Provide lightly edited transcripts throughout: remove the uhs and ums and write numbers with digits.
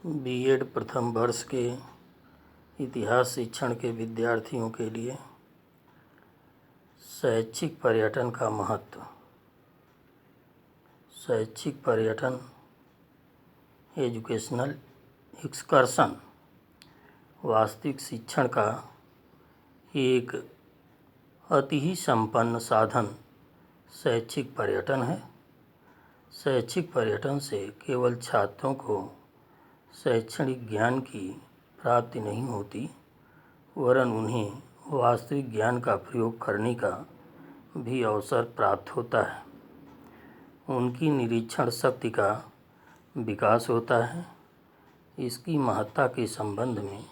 BEd प्रथम वर्ष के इतिहास शिक्षण के विद्यार्थियों के लिए शैक्षिक पर्यटन का महत्व। शैक्षिक पर्यटन एजुकेशनल एक्सकर्शन वास्तविक शिक्षण का एक अति ही संपन्न साधन शैक्षिक पर्यटन है। शैक्षिक पर्यटन से केवल छात्रों को शैक्षणिक ज्ञान की प्राप्ति नहीं होती, वरन उन्हें वास्तविक ज्ञान का प्रयोग करने का भी अवसर प्राप्त होता है। उनकी निरीक्षण शक्ति का विकास होता है। इसकी महत्ता के संबंध में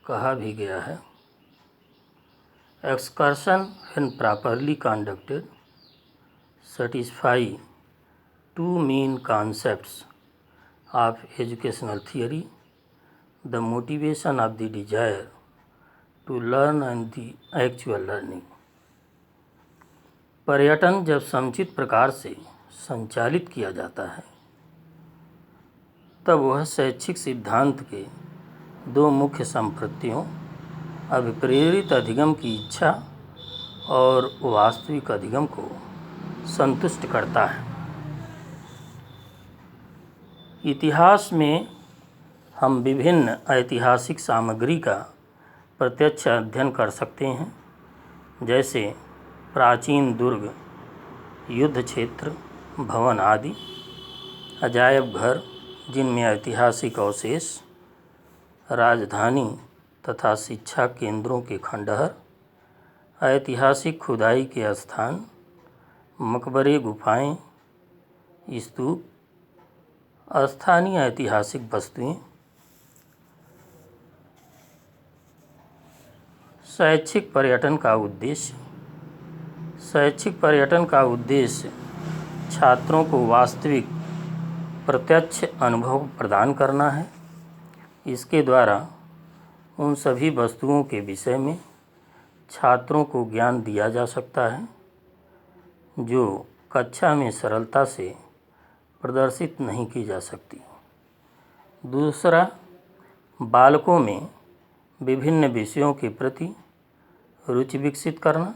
कहा भी गया है, excursion when properly conducted satisfy two main concepts of educational theory, the motivation of the desire to learn and the actual learning। पर्यटन जब समुचित प्रकार से संचालित किया जाता है तब वह शैक्षिक सिद्धांत के दो मुख्य संपत्तियों अभिप्रेरित अधिगम की इच्छा और वास्तविक अधिगम को संतुष्ट करता है। इतिहास में हम विभिन्न ऐतिहासिक सामग्री का प्रत्यक्ष अध्ययन कर सकते हैं, जैसे प्राचीन दुर्ग, युद्ध क्षेत्र, भवन आदि, अजायब घर जिनमें ऐतिहासिक अवशेष, राजधानी तथा शिक्षा केंद्रों के खंडहर, ऐतिहासिक खुदाई के स्थान, मकबरे, गुफाएं, स्तूप, स्थानीय ऐतिहासिक वस्तुएं। शैक्षिक पर्यटन का उद्देश्य। शैक्षिक पर्यटन का उद्देश्य छात्रों को वास्तविक प्रत्यक्ष अनुभव प्रदान करना है। इसके द्वारा उन सभी वस्तुओं के विषय में छात्रों को ज्ञान दिया जा सकता है जो कक्षा में सरलता से प्रदर्शित नहीं की जा सकती। दूसरा, बालकों में विभिन्न विषयों के प्रति रुचि विकसित करना।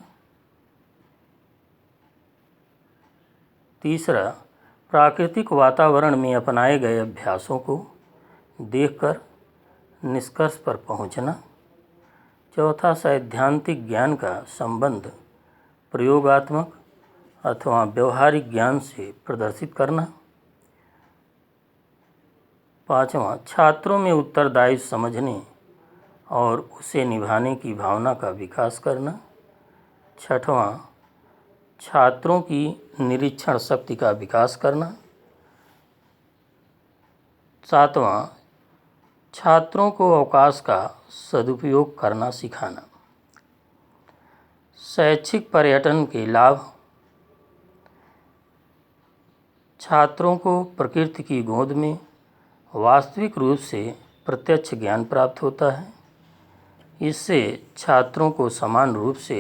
तीसरा, प्राकृतिक वातावरण में अपनाए गए अभ्यासों को देखकर निष्कर्ष पर पहुंचना। चौथा, सैद्धांतिक ज्ञान का संबंध प्रयोगात्मक अथवा व्यवहारिक ज्ञान से प्रदर्शित करना। पाँचवां, छात्रों में उत्तरदायित्व समझने और उसे निभाने की भावना का विकास करना। छठवां, छात्रों की निरीक्षण शक्ति का विकास करना। सातवां, छात्रों को अवकाश का सदुपयोग करना सिखाना। शैक्षिक पर्यटन के लाभ। छात्रों को प्रकृति की गोद में वास्तविक रूप से प्रत्यक्ष ज्ञान प्राप्त होता है। इससे छात्रों को समान रूप से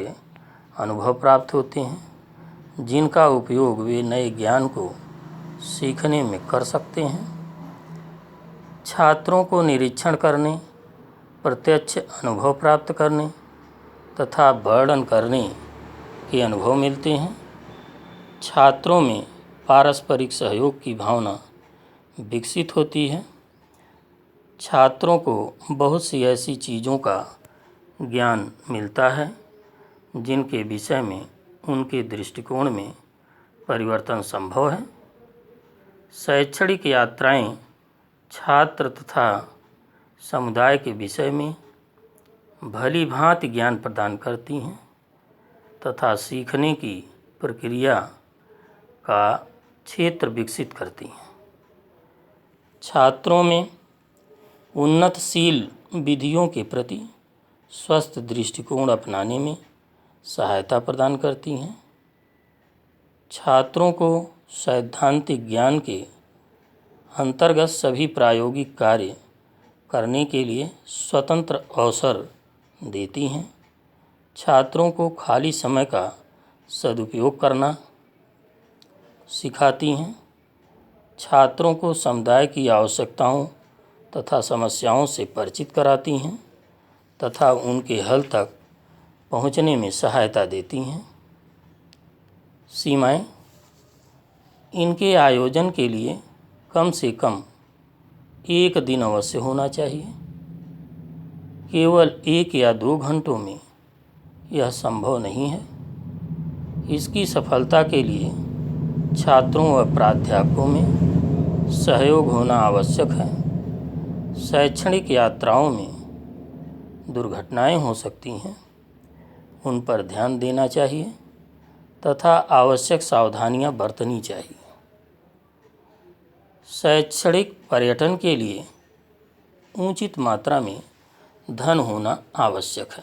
अनुभव प्राप्त होते हैं, जिनका उपयोग वे नए ज्ञान को सीखने में कर सकते हैं। छात्रों को निरीक्षण करने, प्रत्यक्ष अनुभव प्राप्त करने तथा वर्णन करने के अनुभव मिलते हैं। छात्रों में पारस्परिक सहयोग की भावना विकसित होती है। छात्रों को बहुत सी ऐसी चीज़ों का ज्ञान मिलता है जिनके विषय में उनके दृष्टिकोण में परिवर्तन संभव है। शैक्षणिक यात्राएं छात्र तथा समुदाय के विषय में भली भांति ज्ञान प्रदान करती हैं तथा सीखने की प्रक्रिया का क्षेत्र विकसित करती हैं। छात्रों में उन्नतशील विधियों के प्रति स्वस्थ दृष्टिकोण अपनाने में सहायता प्रदान करती हैं। छात्रों को सैद्धांतिक ज्ञान के अंतर्गत सभी प्रायोगिक कार्य करने के लिए स्वतंत्र अवसर देती हैं। छात्रों को खाली समय का सदुपयोग करना सिखाती हैं। छात्रों को समुदाय की आवश्यकताओं तथा समस्याओं से परिचित कराती हैं तथा उनके हल तक पहुँचने में सहायता देती हैं। सीमाएं: इनके आयोजन के लिए कम से कम 1 दिन अवश्य होना चाहिए। केवल 1 या 2 घंटों में यह संभव नहीं है। इसकी सफलता के लिए छात्रों व प्राध्यापकों में सहयोग होना आवश्यक है। शैक्षणिक यात्राओं में दुर्घटनाएं हो सकती हैं, उन पर ध्यान देना चाहिए तथा आवश्यक सावधानियां बरतनी चाहिए। शैक्षणिक पर्यटन के लिए उचित मात्रा में धन होना आवश्यक है।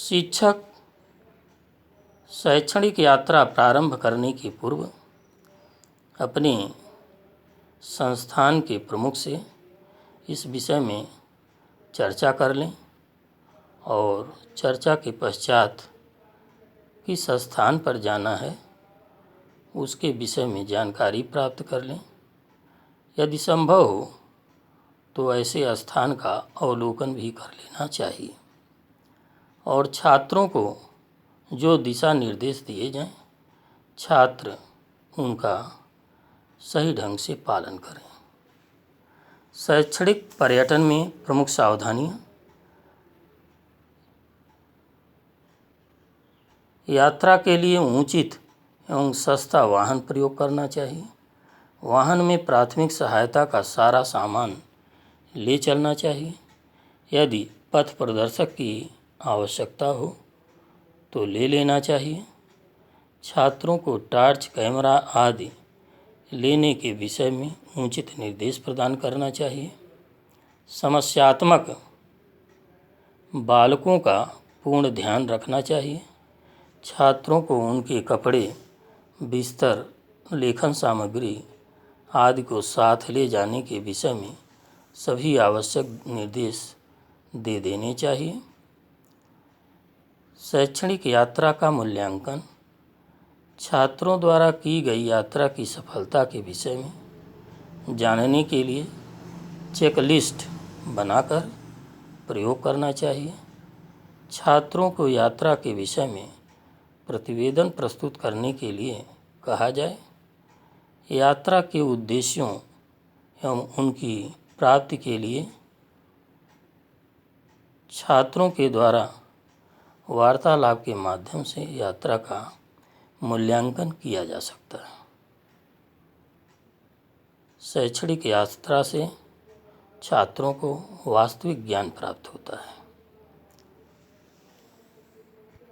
शिक्षक शैक्षणिक यात्रा प्रारंभ करने के पूर्व अपने संस्थान के प्रमुख से इस विषय में चर्चा कर लें और चर्चा के पश्चात किस स्थान पर जाना है उसके विषय में जानकारी प्राप्त कर लें। यदि संभव हो तो ऐसे स्थान का अवलोकन भी कर लेना चाहिए और छात्रों को जो दिशा निर्देश दिए जाएं, छात्र उनका सही ढंग से पालन करें। शैक्षणिक पर्यटन में प्रमुख सावधानियां: यात्रा के लिए उचित एवं सस्ता वाहन प्रयोग करना चाहिए। वाहन में प्राथमिक सहायता का सारा सामान ले चलना चाहिए। यदि पथ प्रदर्शक की आवश्यकता हो तो ले लेना चाहिए। छात्रों को टॉर्च, कैमरा आदि लेने के विषय में उचित निर्देश प्रदान करना चाहिए। समस्यात्मक बालकों का पूर्ण ध्यान रखना चाहिए। छात्रों को उनके कपड़े, बिस्तर, लेखन सामग्री आदि को साथ ले जाने के विषय में सभी आवश्यक निर्देश दे देने चाहिए। शैक्षणिक यात्रा का मूल्यांकन: छात्रों द्वारा की गई यात्रा की सफलता के विषय में जानने के लिए चेकलिस्ट बनाकर प्रयोग करना चाहिए। छात्रों को यात्रा के विषय में प्रतिवेदन प्रस्तुत करने के लिए कहा जाए। यात्रा के उद्देश्यों एवं उनकी प्राप्ति के लिए छात्रों के द्वारा वार्तालाप के माध्यम से यात्रा का मूल्यांकन किया जा सकता है। शैक्षणिक यात्रा से छात्रों को वास्तविक ज्ञान प्राप्त होता है।